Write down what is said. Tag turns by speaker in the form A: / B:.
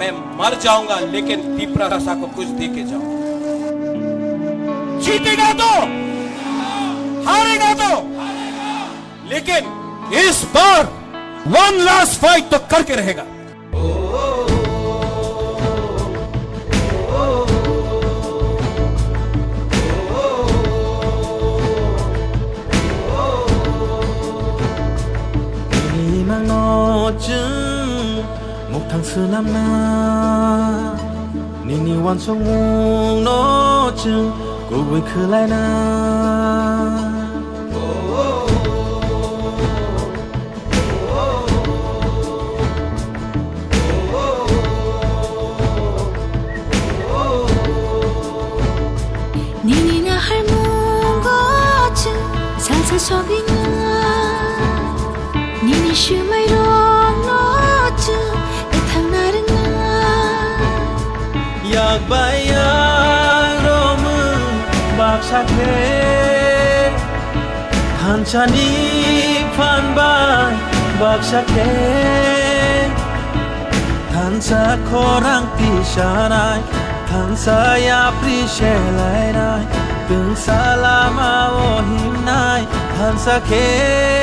A: मैं मर जाऊंगा लेकिन त्रिपुरा भाषा को कुछ दे के जाऊंगा। जीतेगा तो, हारेगा तो, लेकिन इस बार वन लास्ट फाइट तो करके रहेगा।
B: 목탕 스남나 니니 완성웅 너증 고구이 클라이나
C: 니니나 할문 거증 살살 속이나 니니 슈마이로 너증
B: yak bayang romun bak sakhe hanchani phan ban bak sakhe hansa khorang ti shanai hansa ya pri shelai nai tung salama o him nai hansa khe